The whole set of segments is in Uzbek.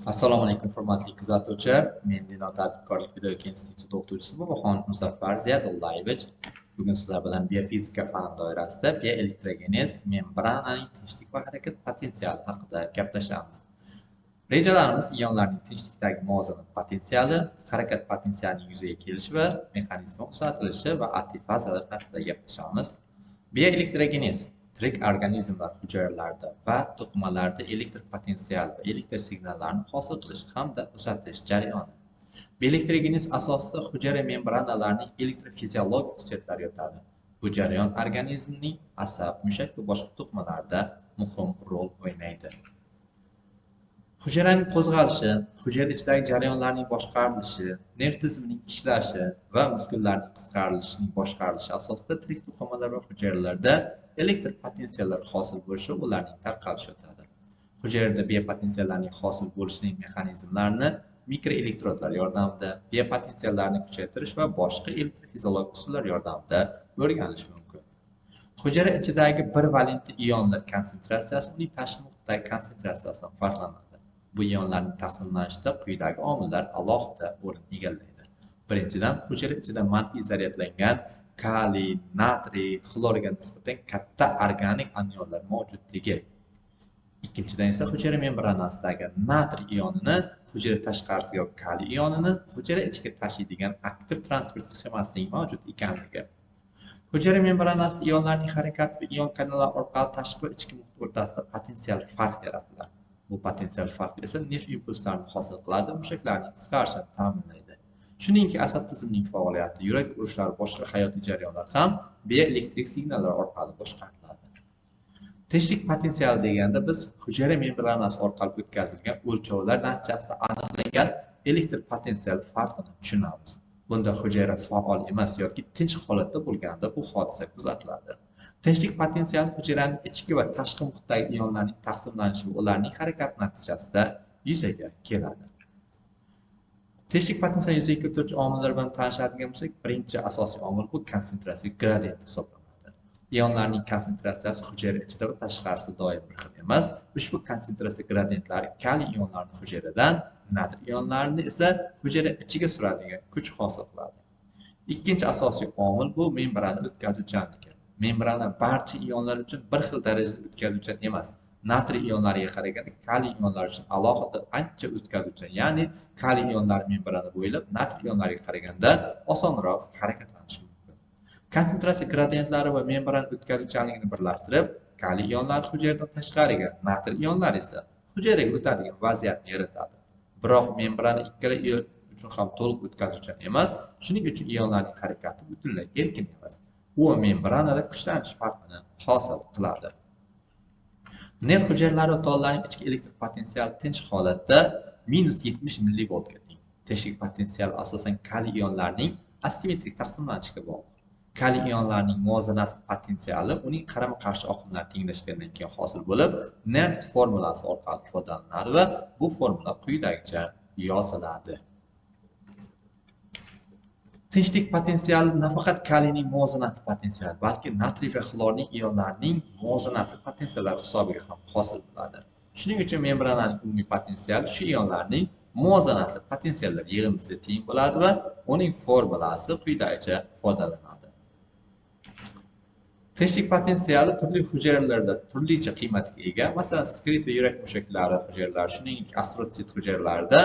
Assalomu alaykum hurmatli kuzatuvchi. Men Dino tadqiqotlik pedagogika instituti o'qituvchisi Boboxon Muzaffar Ziyadullayevich. Bugun sizlar bilan biofizika fani doirasida bioelektrogenez membrananing tinchlik va harakat potensiali haqida gaplashamiz. Rejalarimiz ionlarning tinchlikdagi muvozanat potensiali, harakat potensialining yuzaga kelishi va mexanizmi uzatilishi va aktiv fazalar haqida gaplashamiz. Bioelektrogenez tirik organizmlar hujayralarida va to'qimalarda elektr potensial va elektr signallarni hosil qilish hamda uzatish jarayoni. Bioelektrogenez asosida hujayra membranalarining elektrofiziologik xususiyatlari yotadi. Bu jarayon organizmning asab, mushak va boshqa to'qimalarida muhim rol o'ynaydi. Hujayraning qo'zg'alishi, hujayra ichidagi jarayonlarning boshqarilishi, nerv tizimining ishlashi va muskullarning qisqarilishining boshqarilishi asosida tirik to'qimalar va hujayralarda elektr potensiallar hosil bo'lishi, ularning tarqalishi yotadi. Hujayrada biopotensiallarning hosil bo'lishining mexanizmlarini mikroelektrodlar yordamida, biopotensiallarni kuchaytirish va boshqa elektrofiziologik usullar yordamida o'rganish mumkin. Hujayra ichidagi bir valentli ionlar konsentratsiyasi uning tashqi muhitdagi konsentratsiyasidan farqlanadi. Bu ionlarning taqsimlanishida quyidagi omillar alohida o'rin egallaydi. Birinchidan, hujayra ichida manfiy zaryadlangan kaliy, natriy, xlorga nisbatan katta organik anionlar mavjudligi. Ikkinchidan esa hujayra membranasidagi natriy ionini hujayra tashqarisiga va kaliy ionini hujayra ichiga tashiydigan aktiv transport sxemasining mavjud ekanligi. Hujayra membranasida ionlarning harakati va ion kanallari orqali tashqi va ichki muhit o'rtasida potensial farq yaratiladi. Bu potensial farq esa nerv impulslarini hosil qiladi, mushaklarning qisqarishini ta'minlaydi. Shuningdek, asab tizimining faoliyati, yurak urishlari, boshqa hayotiy jarayonlar ham bioelektrik signallar orqali boshqariladi. Tinchlik potensiali deganda biz hujayra membranasi orqali o'tkazilgan o'lchovlar natijasida aniqlangan elektr potensial farqini tushunamiz. Bunda hujayra faol emas yoki tinch holatda bo'lganda bu hodisa kuzatiladi. Tinchlik potensiali hujayraning ichki va tashqi muhitdagi ionlarning taqsimlanishi va ularning harakati natijasida yuzaga keladi. Tinchlik potensiali yuzaga keltiruvchi omillar bilan tanishadigan bo'lsak, birinchi asosiy omil bu konsentratsiya gradiyenti hisoblanadi. Ionlarning konsentratsiyasi hujayra ichida va tashqarisida doim bir xil emas. Ushbu konsentratsiya gradientlari kaliy ionlarini hujayradan, natriy ionlarini esa hujayra ichiga suradigan kuch hosil qiladi. Ikkinchi asosiy omil bu membrana o'tkazuvchanligi. Membrana barcha ionlar uchun bir xil darajada o'tkazuvchan emas. Natriy ionlariga qaraganda kaliy ionlar uchun alohida ancha o'tkazuvchan, ya'ni kaliy ionlari membrana bo'ylab natriy ionlariga qaraganda osonroq harakatlanishi mumkin. Konsentratsiya gradientlari va membrana o'tkazuvchanligini birlashtirib, kaliy ionlari hujayradan tashqariga, natriy ionlari esa hujayraga o'tadigan vaziyatni yaratadi. Biroq membrana ikkala ion uchun ham to'liq o'tkazuvchan emas, shuning uchun ionlarning harakati butunlay erkin emas. U membranada kuchlanish farqini hosil qiladi. Nerv hujayralari va tollarning ichki elektr potensiali tinch holatda -70 millivoltga teng. Tinchlik potensiali asosan kaliy ionlarining asimetrik taqsimlanishiga bog'liq. Kaliy ionlarining muvozanat potensiali uning qarama-qarshi oqimlar tenglashgandan keyin hosil bo'lib, Nernst formulasi orqali ifodalanadi va bu formula quyidagicha yoziladi. Tinchlik potensiali nafaqat kaliyning muvozanati potensiali, balki natriy va xlorning ionlarining muvozanati potensiallari hisobiga ham hosil bo'ladi. Shuning uchun membrananing umumiy potensiali shu ionlarning muvozanatli potensiallar yig'indisiga teng bo'ladi va uning formulasi quyidagicha ifodalanadi. Tinchlik potensiali turli hujayralarda turlicha qiymatga ega. Masalan, skrit va yurak mushaklari hujayralari, shuningdek astrosit hujayralarida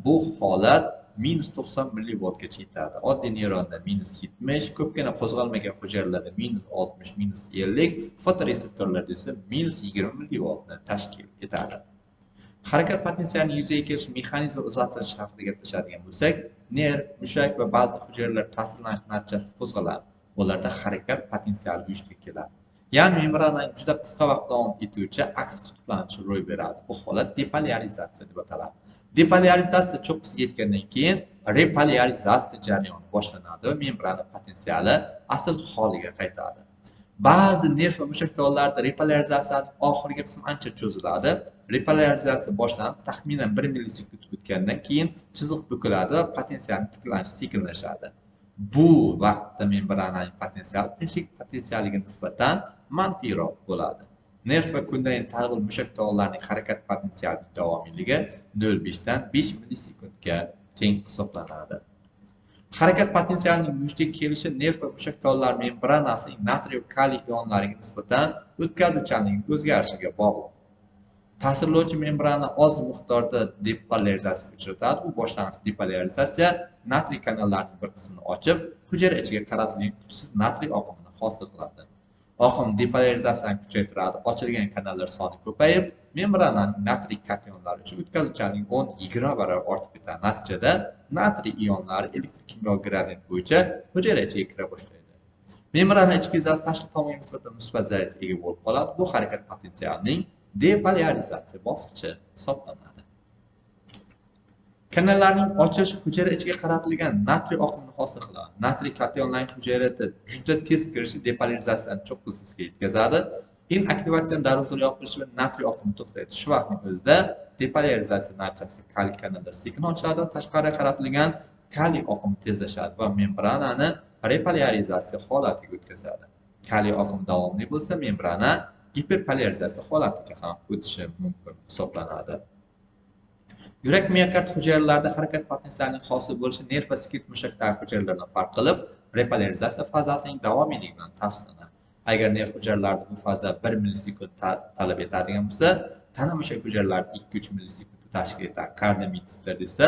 bu holat -90 millivoltgacha yetadi. Oddiy neyronda -70, ko'pgina qo'zg'almagan hujayralarda -60, -50, fotoreseptorlarda esa -20 millivoltni tashkil etadi. Harakat potensialining yuzaga kelish mexanizmi uzatilishi haqida gaplashadigan bo'lsak, nerv, mushak va ba'zi hujayralar ta'sirlanish natijasida qo'zg'aladi. Ularda harakat potensiali vujudga keladi. Ya'ni membrananing juda qisqa vaqt davom etuvchi aks qutblanishi ro'y beradi. Bu holat depolyarizatsiya deb ataladi. Depolyarizatsiya cho'qqisiga yetgandan keyin repolyarizatsiya jarayoni boshlanadi va membrana potensiali asl holiga qaytadi. Ba'zi nerv va mushak tollarida repolyarizatsiyaning oxirgi qismi ancha cho'ziladi. Repolyarizatsiya boshlanib, taxminan 1 millisekund o'tgandan keyin chiziq bukiladi va potensialning tiklanishi sekinlashadi. Bu vaqtda membrananing potensiali tinchlik potensialiga nisbatan manfiyroq bo'ladi. Nerv va kundayin targ'il mushak tog'larining harakat potensialining davomiyligi 0,5 dan 5 millisekundga teng hisoblanadi. Harakat potensialining vujudga kelishi nerv va mushak tog'lari membranasining natriy va kaliy ionlariga nisbatan o'tkazuvchanligining o'zgarishiga bog'liq. Ta'sirlovchi membrana oz miqdorda depolarizatsiyaga uchratadi. Bu boshlang'ich depolarizatsiya natriy kanallarining bir qismini ochib, hujayra ichiga qaratilgan kuchsiz natriy oqimini hosil qiladi. Oqim depolarizatsiyani kuchaytiradi. Ochilgan kanallar soni ko'payib, membrananing natriy kationlari uchun o'tkazuvchanligi 10-20 barobar ortib ketadi. Natijada natriy ionlari elektr kimyoviy gradiyent bo'yicha hujayra ichiga kira boshlaydi. Membrana ichki yuzasi tashqi tomonga nisbatan musbat zaryadga ega bo'lib qoladi. Bu harakat potensialining depolarizatsiya bosqichi hisoblanadi. Kanallarning ochilishi hujayra ichiga qaratilgan natriy oqimini hosil qiladi. Natriy kationlarining hujayrada juda tez kirishi depolarizatsiyani cho'qqisiga yetkazadi. Inaktivatsion darvozalar yopilishi va natriy oqimini to'xtatadi. Shu vaqtning o'zida depolarizatsiya natijasida kaliy kanallar sekin ochiladi, tashqariga qaratilgan kaliy oqimi tezlashadi va membranani repolarizatsiya holatiga o'tkazadi. Kaliy oqim davomli bo'lsa, membrana giperpolarizatsiya holatiga ham o'tishi mumkin hisoblanadi. Yurak miokard hujayralarida harakat potensialining hosil bo'lishi nerv va skelet mushakdagi hujayralardan farq qilib, repolarizatsiya fazasining davomiyligi bilan tavsiflanadi. Agar nerv hujayralarida bu faza 1 millisekund talab etadigan bo'lsa, tana mushak hujayralarida 2-3 millisekund tashkil etadi. Kardiomititlarda esa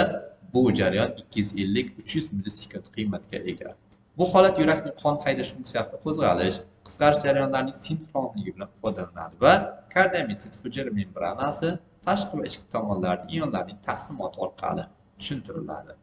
bu jarayon 250-300 millisekund qiymatga ega. Bu holat yurakning qon haydash funksiyasida qo'zg'alish, qisqarish jarayonlarining sinxronligi bilan ifodalanadi va kardiomitit hujayra membranasi tashqi va ichki tomonlarda ionlarning taqsimoti orqali tushuntiriladi.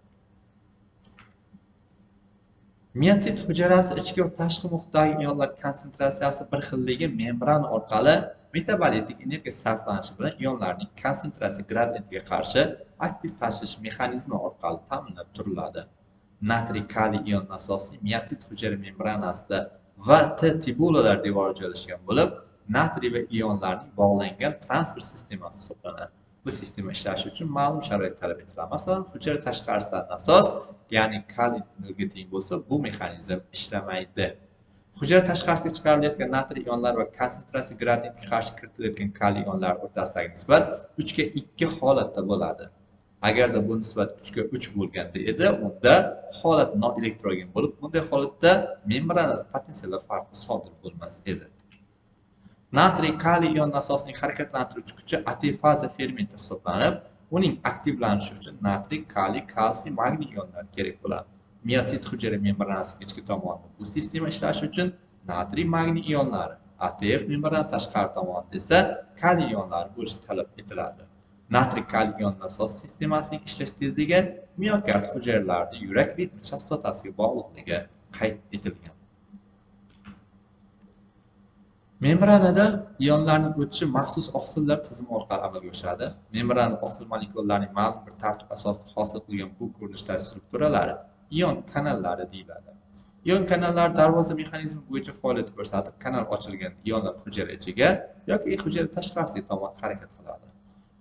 Miosit hujayrasi ichki va tashqi muhitdagi ionlar konsentratsiyasi bir xilligi membrana orqali metabolitik energiya sarflanishi bilan ionlarning konsentratsiya gradiyentiga qarshi aktiv tashish mexanizmi orqali ta'minlab turiladi. Natriy kaliy ion asosiy miosit hujayra membranasida va T-tubulalar devori joylashgan bo'lib, natriy va ionlarning bog'langan transport sistemasi hisoblanadi. Bu sistema ishlashi uchun ma'lum sharoit talab etiladi. Masalan, hujayra tashqarisidan nasos, ya'ni kaliy nolga teng bo'lsa, bu mexanizm ishlamaydi. Hujayra tashqarisiga chiqarilayotgan natriy ionlar va konsentratsiya gradiyentiga qarshi kiritilayotgan kaliy ionlar o'rtasidagi nisbat 3:2 holatda bo'ladi. Agarda bu nisbat 3:3 bo'lganda edi, unda holat noelektrogen bo'lib, bunday holatda membranada potensiallar farqi sodir bo'lmas edi. Natriy kaliy ion asosining harakatlantiruvchi kuchi atefaza fermenti hisoblanib, uning aktivlanishi uchun natriy, kaliy, kalsiy, magniy ionlar kerak bo'ladi. Miosit hujayra membranasining ichki tomonida bu sistema ishlashi uchun natriy, magniy ionlari, ATF membrana tashqari tomonida esa kaliy ionlari bo'lishi talab etiladi. Natriy kaliy ion nasos sistemasining ishlash tezligi miokard hujayralarida yurak ritmi chastotasiga bog'liqligi qayd etilgan. Membranada ionlarning o'tishi maxsus oqsillar tizimi orqali amalga oshadi. Membrana oqsil molekullarining ma'lum bir tartib asosida hosil qilgan bu ko'rinishdagi strukturalari ion kanallari deyiladi. Ion kanallar darvoza mexanizmi bo'yicha faoliyat ko'rsatib, kanal ochilganda ionlar hujayra ichiga yoki hujayra tashqarisiga tomon harakat qiladi.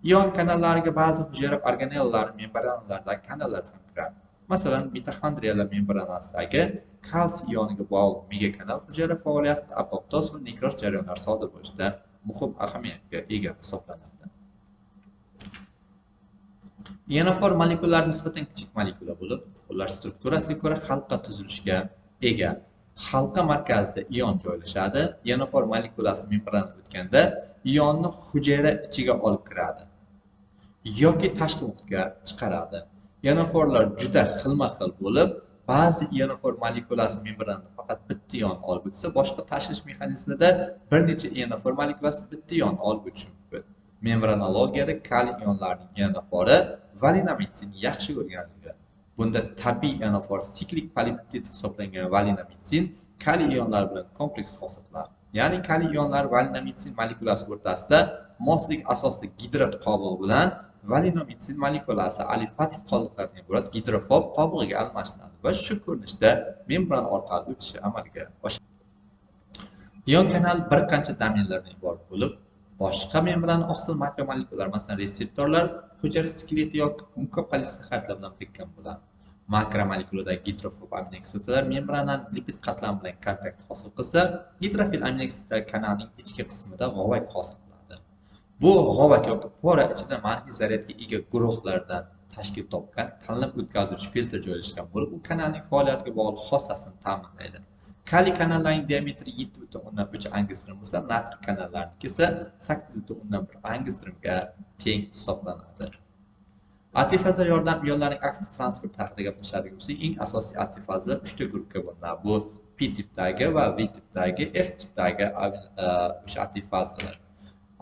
Ion kanallariga ba'zi hujayra organellari membranalardagi kanallar ham kiradi. Masalan, mitoxondriyalar membranasidagi kalsiy ioniga bog'liq megakanal hujayra faoliyatida apoptoz va nekroz jarayonlari sodir bo'lishida muhim ahamiyatga ega hisoblanadi. Ionofor molekulalar nisbatan kichik molekula bo'lib, ular strukturasiga ko'ra halqa tuzilishiga ega. Halqa markazida ion joylashadi. Ionofor molekulasi membranadan o'tganda ionni hujayra ichiga olib kiradi yoki tashqi muhitga chiqaradi. Ionoforlar juda xilma-xil bo'lib, ba'zi ionofor molekulasi membranada faqat bitta ion olib o'tsa, boshqa tashish mexanizmida bir necha ionofor molekulasi bitta ion olib o'tishi mumkin. Membranologiyada kaliy ionlarining ionofori valinamitsin yaxshi o'rganilgan. Bunda tabiiy ionofor siklik polipeptid hisoblangan valinamitsin kaliy ionlari bilan kompleks hosil qiladi. Ya'ni kaliy ionlar valinamitsin molekulasi o'rtasida moslik asosida gidrat qobig'i bilan valinomitsin molekulasi alifatik qoldiqlardan iborat gidrofob qobig'iga almashinadi va shu ko'rinishda membran orqali o'tishi amalga oshadi. Ion kanal bir qancha domenlardan iborat bo'lib, boshqa membran oqsil makromolekulalar, masalan, reseptorlar hujayra skeleti yoki onkopolissaxaridlar bilan birikkan bo'ladi. makromolekuladagi gidrofob aminokislotalar membranani lipid qatlami bilan kontakt hosil qilsa, gidrofil aminokislotalar kanalning ichki qismida g'ovak hosil qiladi. Bu g'ovak yoki pora ichida manfiy zaryadga ega guruhlardan tashkil topgan tanlab o'tkazuvchi filtr joylashgan bo'lib, u kanalning faoliyatiga bog'liq xossasini ta'minlaydi. Kaliy kanallarning diametri 7,3 angstrom bo'lsa, natriy kanallarniki esa 8,1 angstromga teng hisoblanadi. Aktiv fazalar yordam ionlarining aktiv transport haqida gaplashadigan bo'lsak, eng asosiy aktiv fazalar 3 ta guruhga bo'linadi. Bu P tipdagi va V tipdagi, F tipdagi o'sha aktiv fazalar.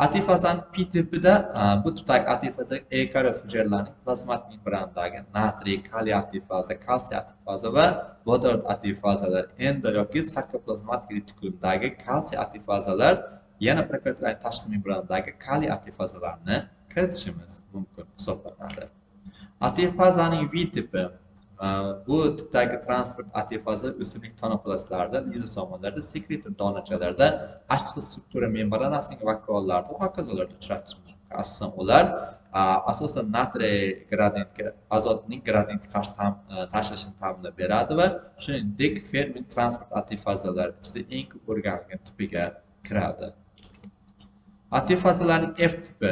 Aktiv fazaning P tipida bu tipdagi aktiv faza eukaryot hujayralarining plazmatik membranadagi natriy, kaliy aktiv faza, kalsiy aktiv faza va vodorod aktiv fazalar, endo yoki sarkoplazmatik retikulumdagi kalsiy aktiv fazalar, yana prokaryotiklarning tashqi membranadagi kaliy aktiv fazalarni kiritishimiz mumkin hisoblanadi. Aktiv fazaning V tipi bu tipdagi transport aktiv fazalar o'simlik tonoplastlarida, lizosomallarda, sekretor donachalarda, achchiq struktura membranasining vakuollarida va hokazolarda uchratishimiz mumkin. Asosan ular natriy gradientga, azotning gradientga qarshi tashlashini ta'minlab beradi va shuningdek ferment transport aktiv fazalar ichida eng ko'p o'rganilgan tipiga kiradi. Aktiv fazalarning F tipi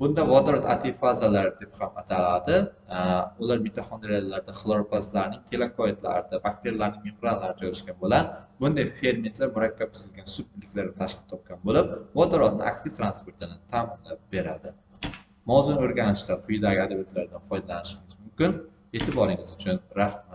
bunda vodorod aktiv fazalar deb ham ataladi. Ular mitoxondriyalarda, xloroplastlarning telokoidlarida, bakteriyalarning membranlarida joylashgan bo'ladi. Bunday fermentlar murakkab tuzilgan subliklarni tashkil topgan bo'lib, vodorodning aktiv transportini ta'minlab beradi. Mavzuni o'rganishda quyidagi adabiyotlardan foydalanishingiz mumkin. E'tiboringiz uchun rahmat.